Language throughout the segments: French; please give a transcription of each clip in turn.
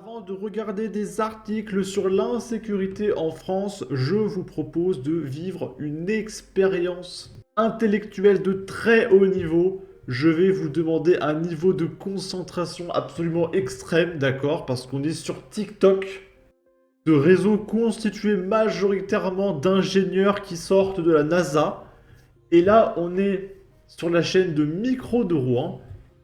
Avant de regarder des articles sur l'insécurité en France, je vous propose de vivre une expérience intellectuelle de très haut niveau. Je vais vous demander un niveau de concentration absolument extrême, d'accord? Parce qu'on est sur TikTok, ce réseau constitué majoritairement d'ingénieurs qui sortent de la NASA. Et là, on est sur la chaîne de Micro de Rouen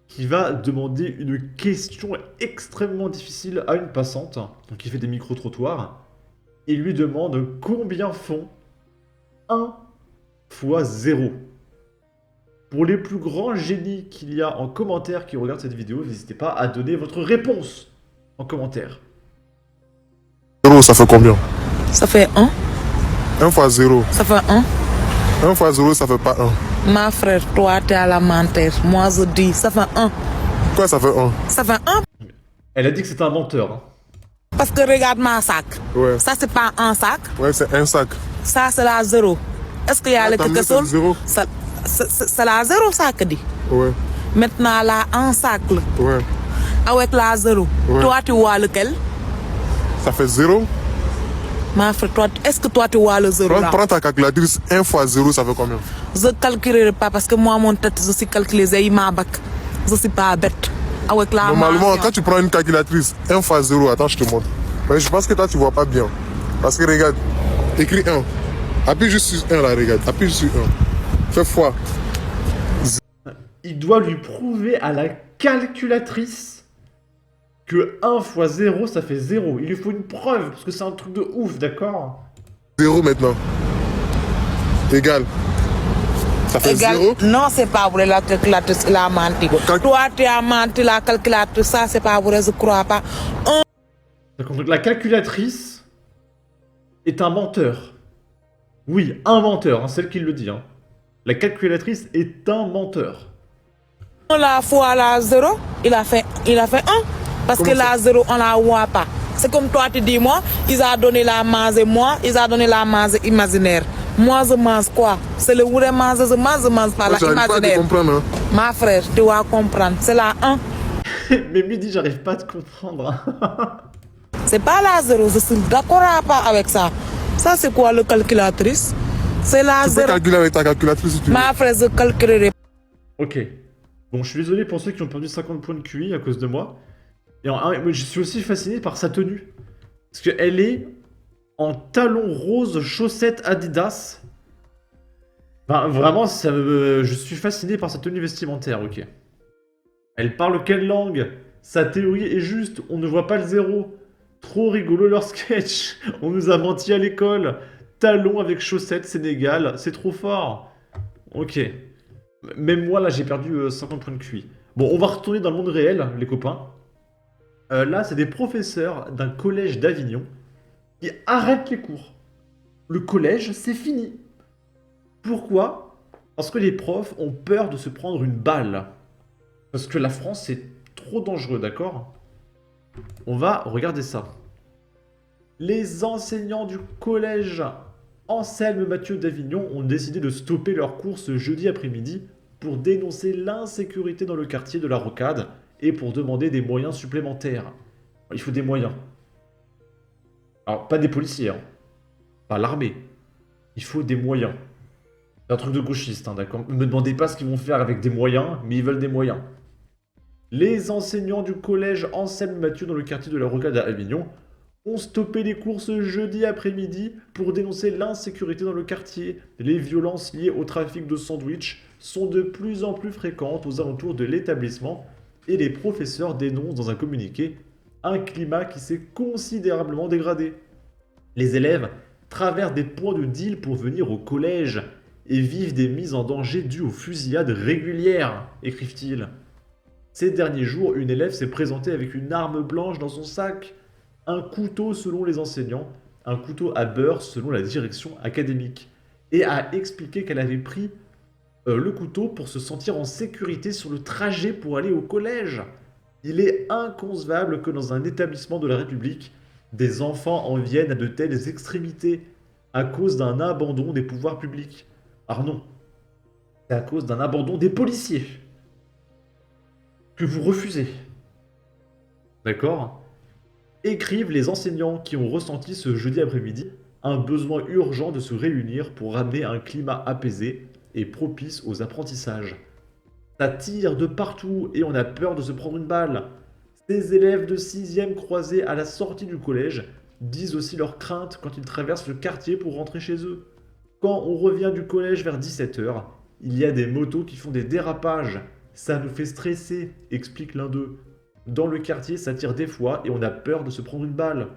qui va demander une question extrêmement difficile à une passante, donc il fait des micro-trottoirs. Il lui demande combien font 1 fois 0. Pour les plus grands génies qu'il y a en commentaire qui regardent cette vidéo, n'hésitez pas à donner votre réponse en commentaire. 0, ça fait combien? Ça fait 1. 1 fois 0. Ça fait 1. 1 fois 0, ça fait pas 1. Ma frère, toi, t'es à la menteur. Moi, je dis, ça fait 1. Pourquoi ça fait 1? Ça fait 1 Elle a dit que c'était un menteur. Hein. parce que regarde ma sac. Ouais. Ça, c'est pas un sac. Ouais, c'est un sac. Ça, c'est la 0. Est-ce qu'il y a le quelque chose? C'est la 0 sac, dit. Ouais. Maintenant, là, un sac. Là. Ouais. Avec la 0. Ouais. Toi, tu vois lequel? Ça fait 0. Ma frère, toi, est-ce que toi, tu vois le 0 là? Prends ta calculatrice. 1 fois 0, ça fait combien? Je ne calculerai pas parce que moi, mon tête, je suis calculé, j'ai ma bac. Je ne suis pas bête. Avec la Normalement, mention. quand tu prends une calculatrice, 1 fois 0, attends, je te montre. Mais je pense que toi, tu vois pas bien. Parce que regarde, écris 1. Appuie juste sur 1 là, regarde. Appuie juste sur 1. Fais fois. Il doit lui prouver à la calculatrice que 1 fois 0, ça fait 0. Il lui faut une preuve, parce que c'est un truc de ouf, d'accord? 0 maintenant. Égal. Ça fait Égal. 0. Non, c'est pas vrai, la calculatrice, il a menti. Toi, tu as menti, la calculatrice, ça, c'est pas vrai, je crois pas. D'accord, donc la calculatrice est un menteur. Oui, un menteur, hein, celle qui le dit. Hein. La calculatrice est un menteur. La fois la 0, il a fait 1. Parce Comment que ça? la 0, on la voit pas. C'est comme toi, tu dis, moi, ils ont donné la masse, moi, ils ont donné la masse imaginaire. Moi, je mange quoi? C'est le vrai masse, je mange pas la J'arrive pas à te imaginaire. comprendre. Hein. Ma frère, tu vas comprendre. C'est la 1. Mais lui dit, j'arrive pas à te comprendre. Hein. C'est pas la 0, je suis d'accord pas avec ça. Ça, c'est quoi le calculatrice? C'est la Tu peux 0. calculer avec ta calculatrice si tu veux. Ma frère, je calculerai. Ok. Bon, je suis désolé pour ceux qui ont perdu 50 points de QI à cause de moi. Et je suis aussi fasciné par sa tenue. Parce qu'elle est en talons roses, chaussettes Adidas. Enfin, vraiment, je suis fasciné par sa tenue vestimentaire, ok. Elle parle quelle langue? Sa théorie est juste, on ne voit pas le 0. Trop rigolo leur sketch. On nous a menti à l'école. Talons avec chaussettes Sénégal, c'est trop fort. Ok. Même moi, là, j'ai perdu 50 points de QI. Bon, on va retourner dans le monde réel, les copains. Là, c'est des professeurs d'un collège d'Avignon qui arrêtent les cours. Le collège, c'est fini. Pourquoi? Parce que les profs ont peur de se prendre une balle. Parce que la France, c'est trop dangereux, d'accord? On va regarder ça. Les enseignants du collège Anselme Mathieu d'Avignon ont décidé de stopper leurs cours ce jeudi après-midi pour dénoncer l'insécurité dans le quartier de la Rocade et pour demander des moyens supplémentaires. Il faut des moyens. Alors, pas des policiers, hein. Pas l'armée. Il faut des moyens. C'est un truc de gauchiste, hein, d'accord? Ne me demandez pas ce qu'ils vont faire avec des moyens, mais ils veulent des moyens. Les enseignants du collège Anselme Mathieu dans le quartier de la Rocade à Avignon ont stoppé les cours ce jeudi après-midi pour dénoncer l'insécurité dans le quartier. Les violences liées au trafic de sandwich sont de plus en plus fréquentes aux alentours de l'établissement et les professeurs dénoncent dans un communiqué un climat qui s'est considérablement dégradé. Les élèves traversent des points de deal pour venir au collège et vivent des mises en danger dues aux fusillades régulières, écrivent-ils. Ces derniers jours, une élève s'est présentée avec une arme blanche dans son sac, un couteau selon les enseignants, un couteau à beurre selon la direction académique, et a expliqué qu'elle avait pris le couteau pour se sentir en sécurité sur le trajet pour aller au collège. Il est inconcevable que dans un établissement de la République, des enfants en viennent à de telles extrémités à cause d'un abandon des pouvoirs publics. Alors non, c'est à cause d'un abandon des policiers que vous refusez. D'accord? Écrivent les enseignants qui ont ressenti ce jeudi après-midi un besoin urgent de se réunir pour ramener un climat apaisé et propice aux apprentissages. Ça tire de partout et on a peur de se prendre une balle. Ces élèves de 6e croisés à la sortie du collège disent aussi leurs craintes quand ils traversent le quartier pour rentrer chez eux. Quand on revient du collège vers 17h, il y a des motos qui font des dérapages. Ça nous fait stresser, explique l'un d'eux. Dans le quartier, ça tire des fois et on a peur de se prendre une balle.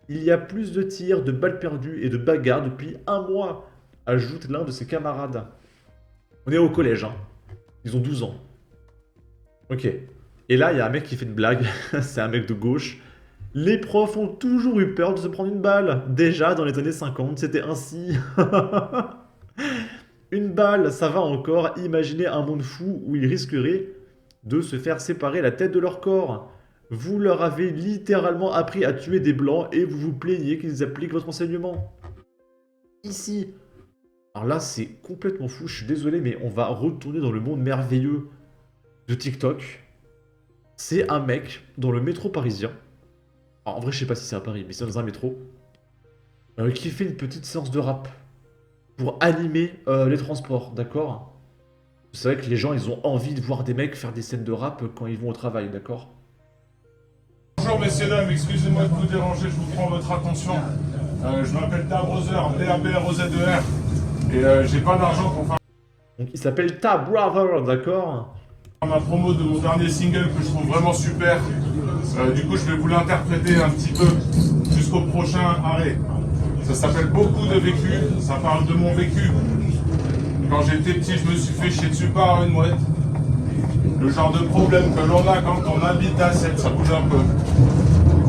Il y a plus de tirs, de balles perdues et de bagarres depuis un mois, ajoute l'un de ses camarades. On est au collège, hein. Ils ont 12 ans. Ok. Et là, il y a un mec qui fait une blague. C'est un mec de gauche. Les profs ont toujours eu peur de se prendre une balle. Déjà, dans les années 50, c'était ainsi. Une balle, ça va encore. Imaginez un monde fou où ils risqueraient de se faire séparer la tête de leur corps. Vous leur avez littéralement appris à tuer des blancs et vous vous plaignez qu'ils appliquent votre enseignement. Ici. Alors là, c'est complètement fou, je suis désolé, mais on va retourner dans le monde merveilleux de TikTok. C'est un mec dans le métro parisien. Alors, en vrai, je sais pas si c'est à Paris, mais c'est dans un métro. Qui fait une petite séance de rap pour animer les transports, d'accord? C'est vrai que les gens, ils ont envie de voir des mecs faire des scènes de rap quand ils vont au travail, d'accord? Bonjour messieurs, dames, excusez-moi de vous déranger, je vous prends votre attention. Je m'appelle Tabrozer, D-A-B-R-O-Z-E-R, et j'ai pas d'argent pour faire Donc il s'appelle Ta Brother, d'accord? ma promo de mon dernier single que je trouve vraiment super. Du coup, je vais vous l'interpréter un petit peu jusqu'au prochain arrêt. Ça s'appelle Beaucoup de vécu, ça parle de mon vécu. Quand j'étais petit, je me suis fait chier dessus par une mouette. Le genre de problème que l'on a quand on habite à 7, ça bouge un peu.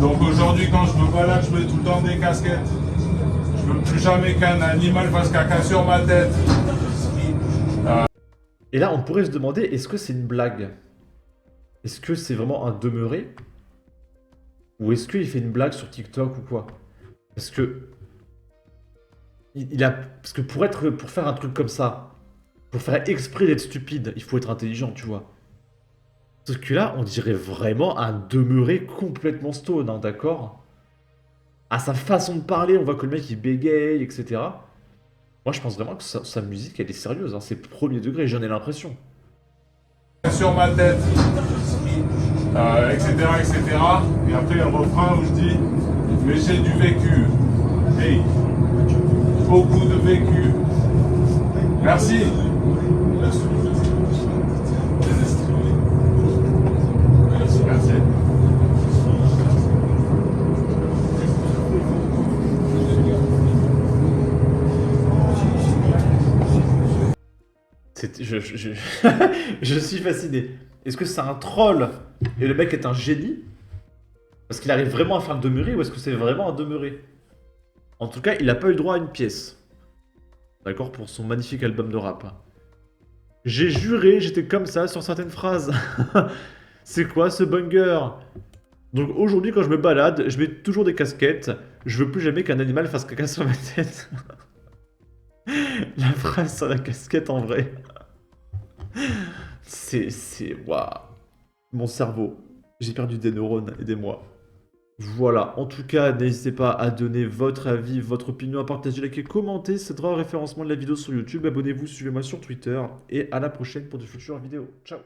Donc aujourd'hui, quand je me balade, je mets tout le temps des casquettes. Je veux plus jamais qu'un animal fasse caca sur ma tête. Et là, on pourrait se demander, est-ce que c'est une blague? Est-ce que c'est vraiment un demeuré? Ou est-ce qu'il fait une blague sur TikTok ou quoi? Parce que... Parce que pour faire un truc comme ça, pour faire exprès d'être stupide, il faut être intelligent, tu vois. Sauf que là, on dirait vraiment un demeuré complètement stone, hein, d'accord? À sa façon de parler, on voit que le mec il bégaye, etc. Moi, je pense vraiment que sa musique, elle est sérieuse, hein, c'est premier degré, j'en ai l'impression. Sur ma tête, etc., etc. Et après, il y a le refrain où je dis « Mais j'ai du vécu. » Hey, beaucoup de vécu. Merci. Merci. Je suis fasciné. Est-ce que c'est un troll et le mec est un génie? Parce qu'il arrive vraiment à faire le demeuré ou est-ce que c'est vraiment un demeuré? En tout cas, il n'a pas eu le droit à une pièce. D'accord, pour son magnifique album de rap. J'ai juré, j'étais comme ça sur certaines phrases. C'est quoi ce banger? Donc aujourd'hui, quand je me balade, je mets toujours des casquettes. Je veux plus jamais qu'un animal fasse caca sur ma tête. La phrase sur la casquette en vrai. C'est... Waouh. Mon cerveau. J'ai perdu des neurones, aidez-moi. Voilà, en tout cas, n'hésitez pas à donner votre avis, votre opinion, à partager, liker, commenter. Ça sera un référencement de la vidéo sur YouTube. Abonnez-vous, suivez-moi sur Twitter. Et à la prochaine pour de futures vidéos. Ciao.